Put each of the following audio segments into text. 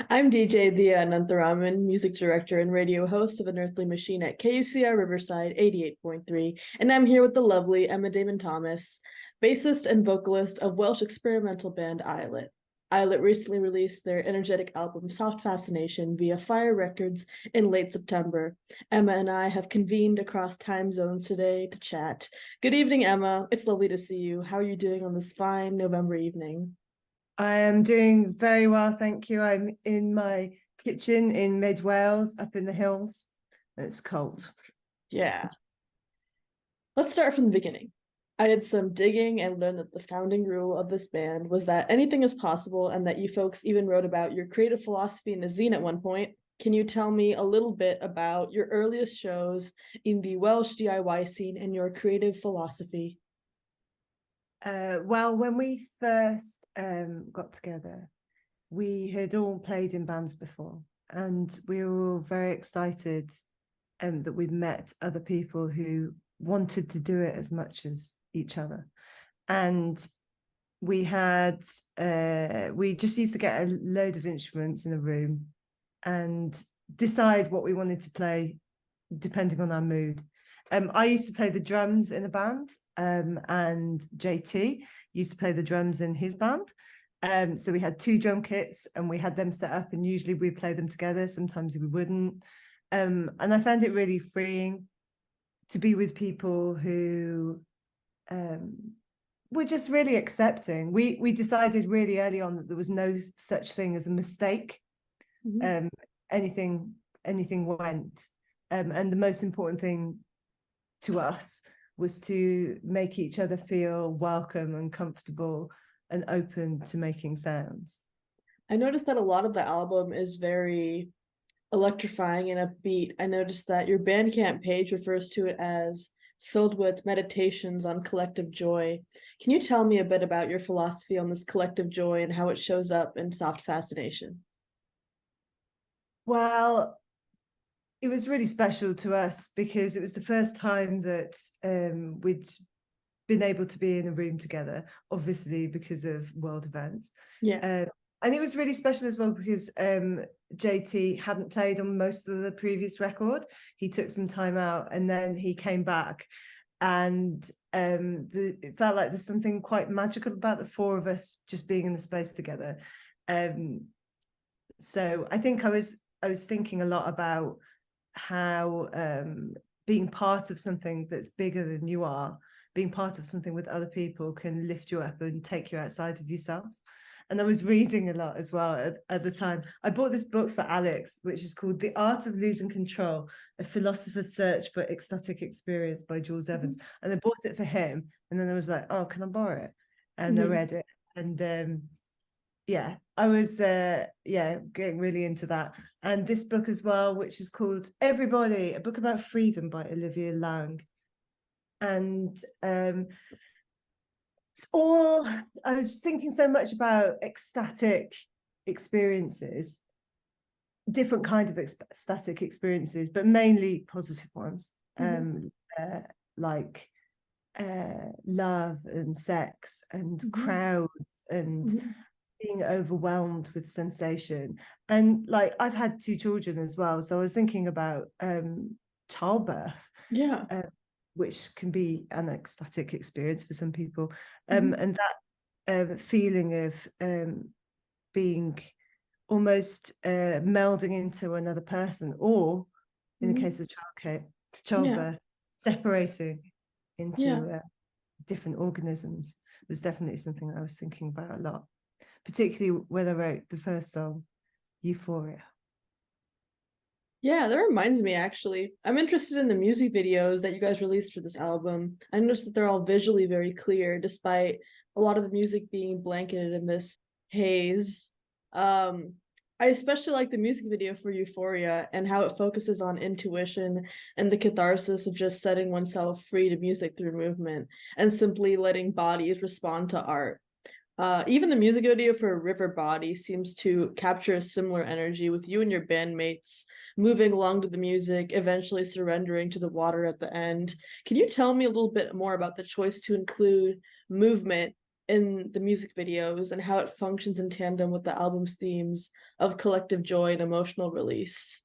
I'm DJ Diya Anantharaman, music director and radio host of An Earthly Machine at KUCR Riverside 88.3, and I'm here with the lovely Emma Daman Thomas, bassist and vocalist of Welsh experimental band Islet. Islet recently released their energetic album Soft Fascination via Fire Records in late September. Emma and I have convened across time zones today to chat. Good evening, Emma. It's lovely to see you. How are you doing on this fine November evening? I am doing very well, thank you. I'm in my kitchen in Mid Wales, up in the hills, and it's cold. Yeah. Let's start from the beginning. I did some digging and learned that the founding rule of this band was that anything is possible and that you folks even wrote about your creative philosophy in a zine at one point. Can you tell me a little bit about your earliest shows in the Welsh DIY scene and your creative philosophy? Well, when we first got together, we had all played in bands before, and we were all very excited that we'd met other people who wanted to do it as much as each other. And we just used to get a load of instruments in a room and decide what we wanted to play depending on our mood. I used to play the drums in a band, and JT used to play the drums in his band. So we had two drum kits and we had them set up, and usually we'd play them together. Sometimes we wouldn't. And I found it really freeing to be with people who were just really accepting. We decided really early on that there was no such thing as a mistake. Mm-hmm. Anything went. And the most important thing to us was to make each other feel welcome and comfortable and open to making sounds. I noticed that a lot of the album is very electrifying and upbeat. I noticed that your Bandcamp page refers to it as filled with meditations on collective joy. Can you tell me a bit about your philosophy on this collective joy and how it shows up in Soft Fascination? Well, it was really special to us because it was the first time that we'd been able to be in a room together, obviously because of world events. Yeah. And it was really special as well because JT hadn't played on most of the previous record. He took some time out and then he came back, and it felt like there's something quite magical about the four of us just being in the space together. So I think I was thinking a lot about how being part of something that's bigger than you are, being part of something with other people, can lift you up and take you outside of yourself. And I was reading a lot as well at the time. I bought this book for Alex, which is called The Art of Losing Control, A Philosopher's Search for Ecstatic Experience by Jules Evans. And I bought it for him. And then I was like, oh, can I borrow it? And I read it. And yeah, I was getting really into that. And this book as well, which is called Everybody, a book about freedom by Olivia Laing. And it's all, I was thinking so much about ecstatic experiences, different kinds of ecstatic experiences, but mainly positive ones, like love and sex and crowds and being overwhelmed with sensation. And like, I've had two children as well, so I was thinking about childbirth, which can be an ecstatic experience for some people, and that feeling of being almost melding into another person, or in the case of childbirth, separating into different organisms, was definitely something I was thinking about a lot, particularly when I wrote the first song, Euphoria. Yeah, that reminds me, actually. I'm interested in the music videos that you guys released for this album. I noticed that they're all visually very clear, despite a lot of the music being blanketed in this haze. I especially like the music video for Euphoria and how it focuses on intuition and the catharsis of just setting oneself free to music through movement and simply letting bodies respond to art. Even the music video for River Body seems to capture a similar energy, with you and your bandmates moving along to the music, eventually surrendering to the water at the end. Can you tell me a little bit more about the choice to include movement in the music videos and how it functions in tandem with the album's themes of collective joy and emotional release?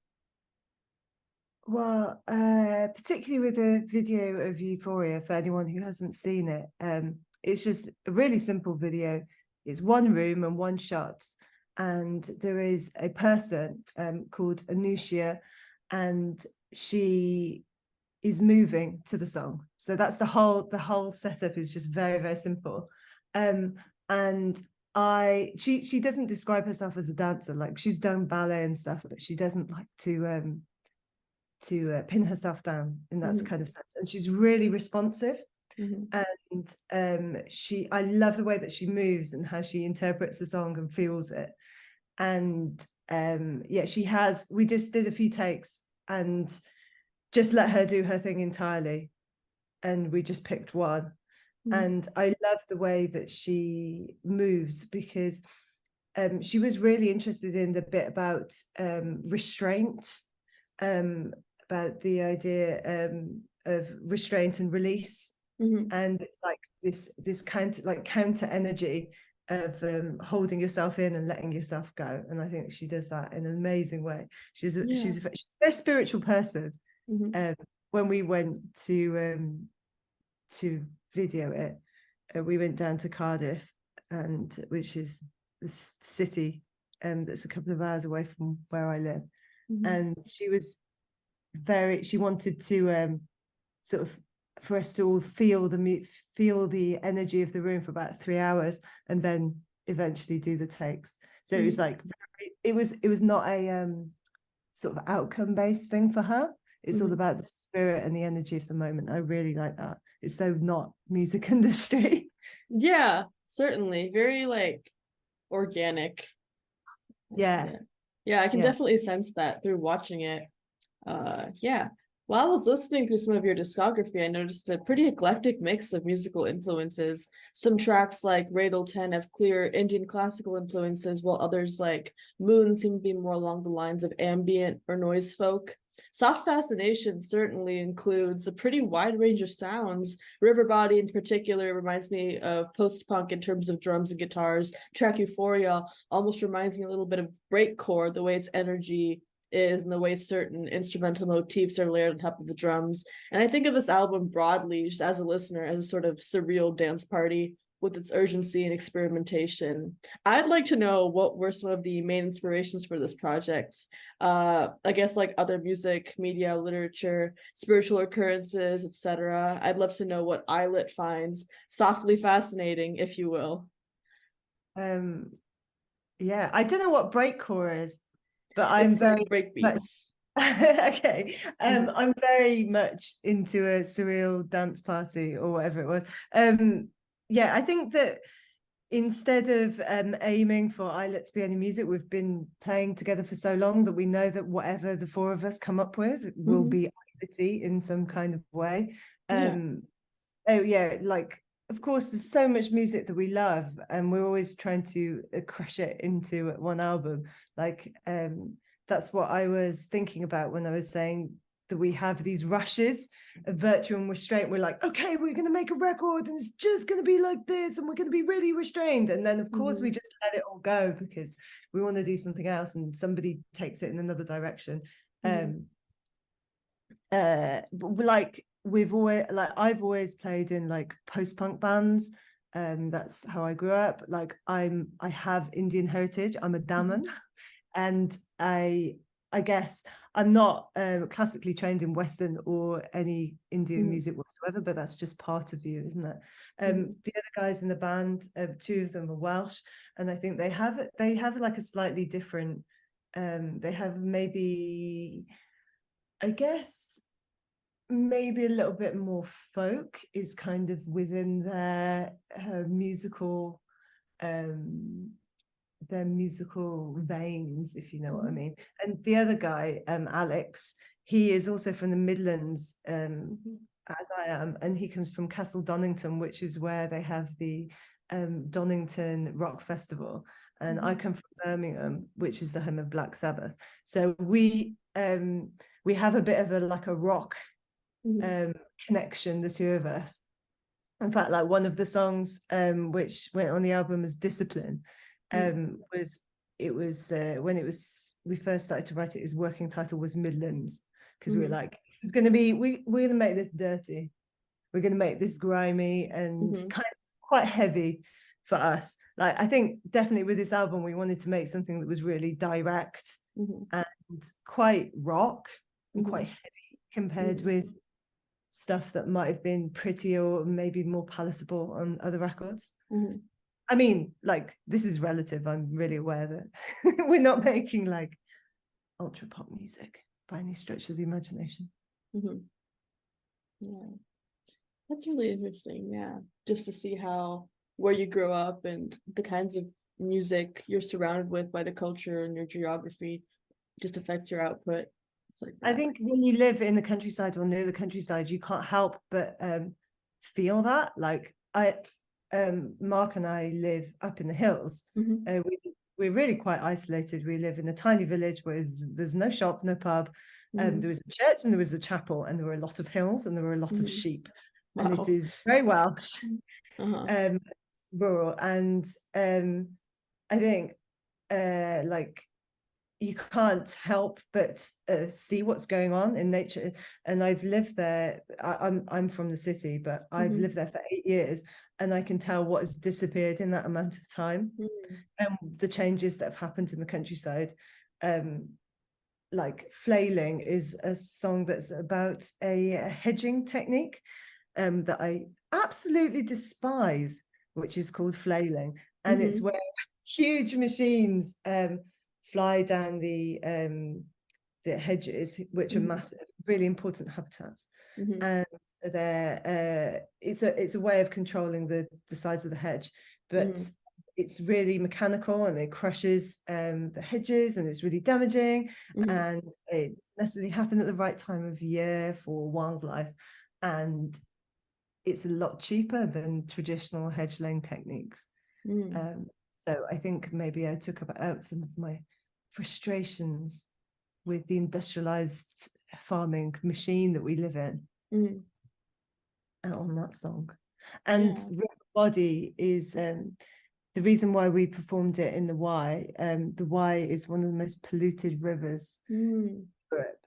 Well, particularly with the video of Euphoria, for anyone who hasn't seen it, it's just a really simple video. It's one room and one shot, and there is a person called Anushia, and she is moving to the song. So that's the whole setup is just very, very simple. And she doesn't describe herself as a dancer. Like, she's done ballet and stuff, but she doesn't like to pin herself down in that kind of sense. And she's really responsive. And I love the way that she moves and how she interprets the song and feels it. And we just did a few takes and just let her do her thing entirely, and we just picked one. And I love the way that she moves, because she was really interested in the bit about restraint, about the idea of restraint and release. And it's like this counter energy of holding yourself in and letting yourself go. And I think she does that in an amazing way. She's a very spiritual person. When we went to video it, we went down to Cardiff, which is the city that's a couple of hours away from where I live. And she wanted to sort of, for us to all feel the energy of the room for about 3 hours, and then eventually do the takes. So it was like it was not a sort of outcome based thing for her. It's all about the spirit and the energy of the moment. I really like that. It's so not music industry. Yeah, certainly. Very like organic. Yeah. Yeah, I can definitely sense that through watching it. Yeah. While I was listening through some of your discography, I noticed a pretty eclectic mix of musical influences. Some tracks like Radel 10 have clear Indian classical influences, while others like Moon seem to be more along the lines of ambient or noise folk. Soft Fascination certainly includes a pretty wide range of sounds. River Body in particular reminds me of post-punk in terms of drums and guitars. Track Euphoria almost reminds me a little bit of breakcore, the way its energy is and the way certain instrumental motifs are layered on top of the drums. And I think of this album broadly, just as a listener, as a sort of surreal dance party with its urgency and experimentation. I'd like to know what were some of the main inspirations for this project. I guess like other music, media, literature, spiritual occurrences, etc. I'd love to know what Islet finds softly fascinating, if you will. Yeah, I don't know what breakcore is, but I'm very break beats. Okay. I'm very much into a surreal dance party or whatever it was. Yeah, I think that instead of aiming for Islet to be any music, we've been playing together for so long that we know that whatever the four of us come up with will be Islet-y in some kind of way. Oh yeah, like, of course, there's so much music that we love, and we're always trying to crush it into one album. Like, that's what I was thinking about when I was saying that we have these rushes of virtue and restraint. We're like, okay, we're going to make a record and it's just going to be like this, and we're going to be really restrained. And then, of course, we just let it all go because we want to do something else, and somebody takes it in another direction. Like, I've always played in like post-punk bands. That's how I grew up. Like, I have Indian heritage. I'm a Daman. And I guess I'm not classically trained in Western or any Indian music whatsoever, but that's just part of you, isn't it? The other guys in the band, two of them are Welsh, and I think they have like a slightly different. They have maybe, I guess, maybe a little bit more folk is kind of within their musical veins, if you know what I mean. And the other guy, Alex, he is also from the Midlands, as I am, and he comes from Castle Donington, which is where they have the Donington Rock Festival, and I come from Birmingham, which is the home of Black Sabbath. So we have a bit of a rock connection, the two of us. In fact, like one of the songs which went on the album as Discipline was when we first started to write it, his working title was Midlands, because we were like, this is going to be, we're going to make this dirty, we're going to make this grimy and kind of quite heavy for us. Like, I think definitely with this album we wanted to make something that was really direct and quite rock and quite heavy compared with stuff that might have been prettier or maybe more palatable on other records. I mean, like, this is relative. I'm really aware that we're not making like ultra pop music by any stretch of the imagination. Yeah, that's really interesting. Yeah, just to see how where you grow up and the kinds of music you're surrounded with by the culture and your geography just affects your output. It's like that. I think when you live in the countryside or near the countryside, you can't help but feel that. Like Mark and I live up in the hills. We're really quite isolated. We live in a tiny village where there's no shop, no pub. There was a church and there was a chapel, and there were a lot of hills and there were a lot of sheep. Wow. And it is very Welsh, rural. And I think like you can't help but see what's going on in nature. And I've lived there. I'm from the city, but I've lived there for 8 years, and I can tell what has disappeared in that amount of time, and the changes that have happened in the countryside. Like Flailing is a song that's about a hedging technique that I absolutely despise, which is called flailing, and it's where huge machines fly down the hedges, which are massive, really important habitats, and it's a way of controlling the size of the hedge, but it's really mechanical, and it crushes the hedges, and it's really damaging, and it necessarily happened at the right time of year for wildlife, and it's a lot cheaper than traditional hedge laying techniques. So I think maybe I took out some of my frustrations with the industrialized farming machine that we live in on that song. And River Body is the reason why we performed it in the Wye. The Wye is one of the most polluted rivers in Europe.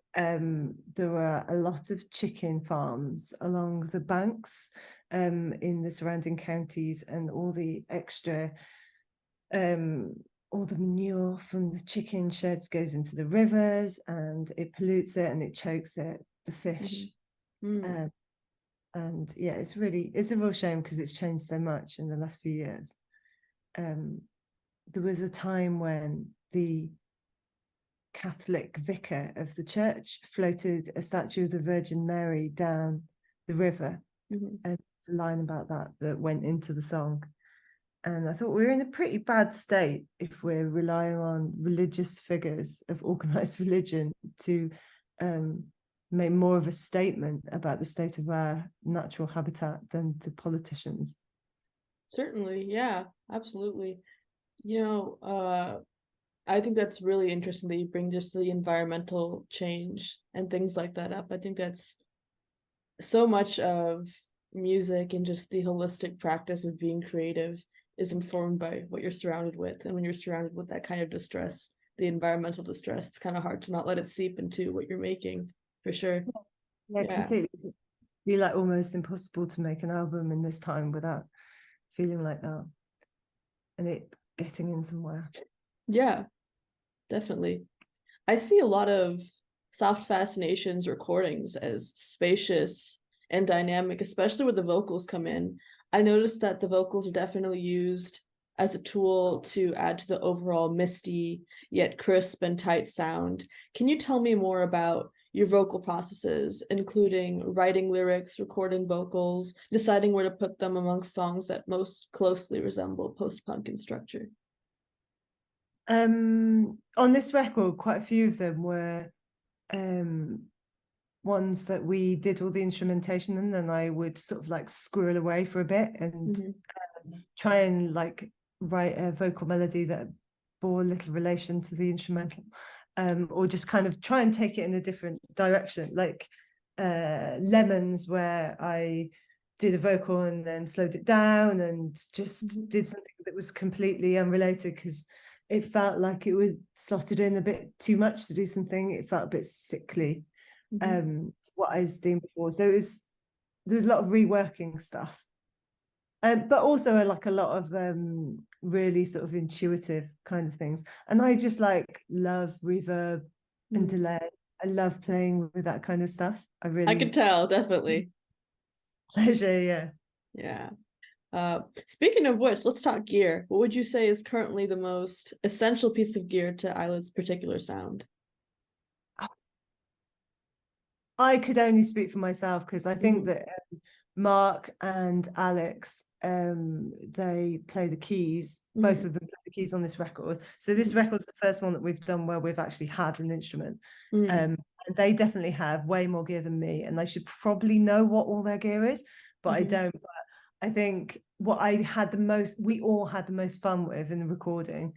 There were a lot of chicken farms along the banks in the surrounding counties, and all the extra all the manure from the chicken sheds goes into the rivers, and it pollutes it and it chokes it, the fish. And yeah, it's a real shame, because it's changed so much in the last few years. There was a time when the Catholic vicar of the church floated a statue of the Virgin Mary down the river, and there's a line about that went into the song. And I thought, we're in a pretty bad state if we're relying on religious figures of organized religion to make more of a statement about the state of our natural habitat than the politicians. Certainly, yeah, absolutely. I think that's really interesting that you bring just the environmental change and things like that up. I think that's so much of music and just the holistic practice of being creative is informed by what you're surrounded with. And when you're surrounded with that kind of distress, the environmental distress, it's kind of hard to not let it seep into what you're making, for sure. Yeah, completely. It'd be like almost impossible to make an album in this time without feeling like that, and it getting in somewhere. Yeah, definitely. I see a lot of Soft Fascination's recordings as spacious and dynamic, especially where the vocals come in. I noticed that the vocals are definitely used as a tool to add to the overall misty yet crisp and tight sound. Can you tell me more about your vocal processes, including writing lyrics, recording vocals, deciding where to put them amongst songs that most closely resemble post-punk in structure? On this record, quite a few of them were ones that we did all the instrumentation, and then I would sort of like squirrel away for a bit and try and like write a vocal melody that bore little relation to the instrumental, or just kind of try and take it in a different direction, like Lemons, where I did a vocal and then slowed it down and just did something that was completely unrelated, because it felt like it was slotted in a bit too much to do something. It felt a bit sickly, what I was doing before. So there's a lot of reworking stuff, but also like a lot of really sort of intuitive kind of things. And I just like love reverb and delay. I love playing with that kind of stuff. I could tell, definitely. Pleasure, yeah. Yeah. Speaking of which, let's talk gear. What would you say is currently the most essential piece of gear to Islet's particular sound? I could only speak for myself, because I think that Mark and Alex, they play the keys. Both of them play the keys on this record. So this record's the first one that we've done where we've actually had an instrument. And they definitely have way more gear than me, and I should probably know what all their gear is, but I don't. But I think what we all had the most fun with in the recording,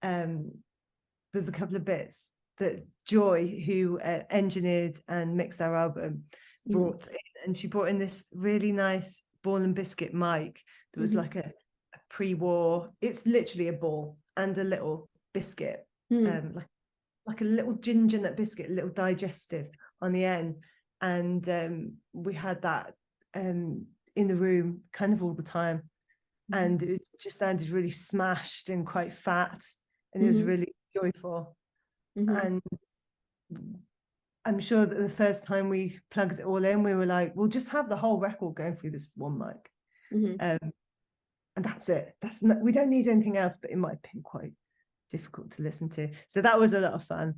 there's a couple of bits that Joy, who engineered and mixed our album, brought in. And she brought in this really nice ball and biscuit mic that was like a pre-war, it's literally a ball and a little biscuit, like a little ginger nut biscuit, a little digestive on the end. And we had that in the room kind of all the time. And it just sounded really smashed and quite fat. And it was really joyful. And I'm sure that the first time we plugged it all in, we were like, we'll just have the whole record going through this one mic. And that's it. We don't need anything else, but it might have been quite difficult to listen to. So that was a lot of fun.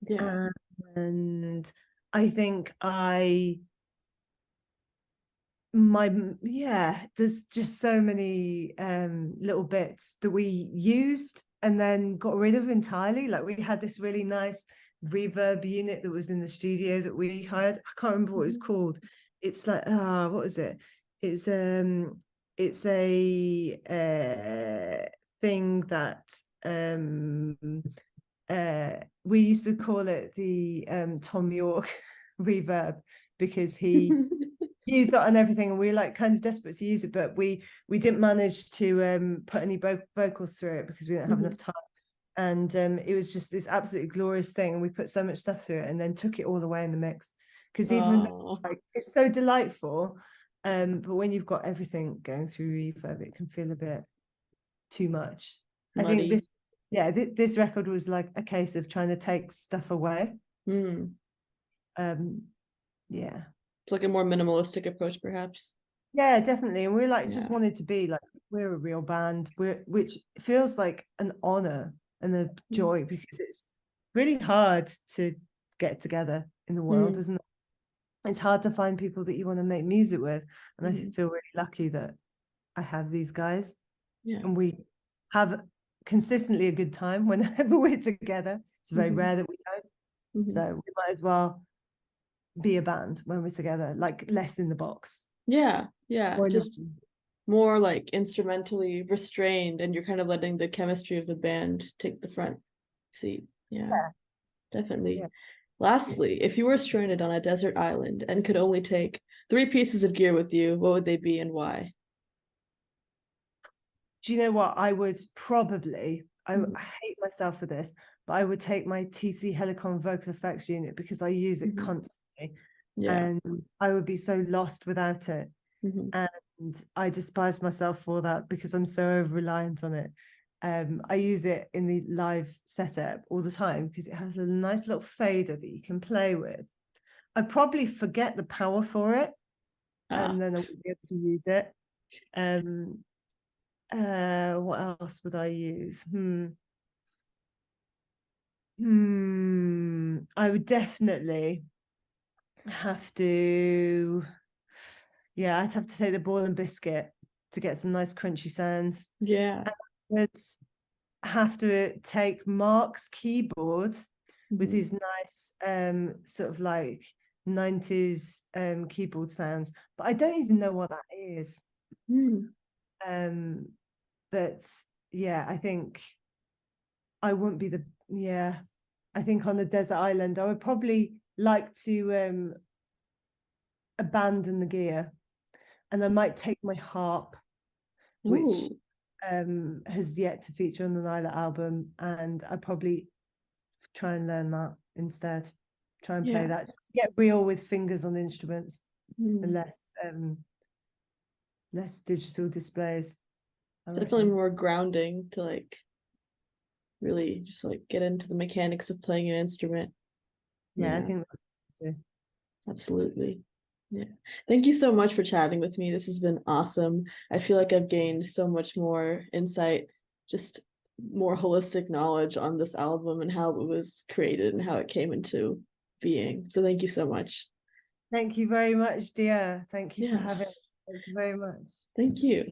Yeah. And I think there's just so many little bits that we used and then got rid of entirely. Like we had this really nice reverb unit that was in the studio that we hired. I can't remember what it was called. It's like, what was it? It's a thing that we used to call it the Tom York reverb, because he used that on everything, and we were like kind of desperate to use it, but we didn't manage to put any vocals through it because we didn't have enough time. And it was just this absolutely glorious thing, and we put so much stuff through it and then took it all away in the mix, because even though, like, it's so delightful, but when you've got everything going through reverb, it can feel a bit too much. Muddy. I think this record was like a case of trying to take stuff away. Yeah, it's like a more minimalistic approach, perhaps. Yeah, definitely. And we're like just wanted to be like, we're a real band, which feels like an honor and a joy, because it's really hard to get together in the world, isn't it? It's hard to find people that you want to make music with, and I feel really lucky that I have these guys, and we have consistently a good time whenever we're together. It's very rare that we don't, so we might as well be a band when we're together, like less in the box. Yeah, just more like instrumentally restrained, and you're kind of letting the chemistry of the band take the front seat. Yeah. Definitely. Lastly, if you were stranded on a desert island and could only take 3 pieces of gear with you, what would they be and why? Do you know what? I would probably, I hate myself for this, but I would take my TC Helicon vocal effects unit, because I use it constantly. And I would be so lost without it. And I despise myself for that, because I'm so over-reliant on it. I use it in the live setup all the time, because it has a nice little fader that you can play with. I probably forget the power for it, and then I won't be able to use it. What else would I use? I would definitely have to, I'd have to take the ball and biscuit to get some nice crunchy sounds. Yeah. I'd have to take Mark's keyboard with his nice sort of like 90s keyboard sounds, but I don't even know what that is. But yeah, I think I wouldn't be I think on a desert island I would probably like to abandon the gear and I might take my harp, which Ooh, has yet to feature on the Islet album, and I probably try and learn that instead. Try and play yeah. that. Get real with fingers on instruments and Mm. less digital displays, I It's definitely reckon. more grounding to like really just like get into the mechanics of playing an instrument. Yeah, I Yeah, think that's good too. absolutely. Yeah. Thank you so much for chatting with me. This has been awesome. I feel like I've gained so much more insight, just more holistic knowledge on this album and how it was created and how it came into being. So thank you so much. Thank you very much, dear. Thank you for having me. Yes. Thank you very much. Thank you.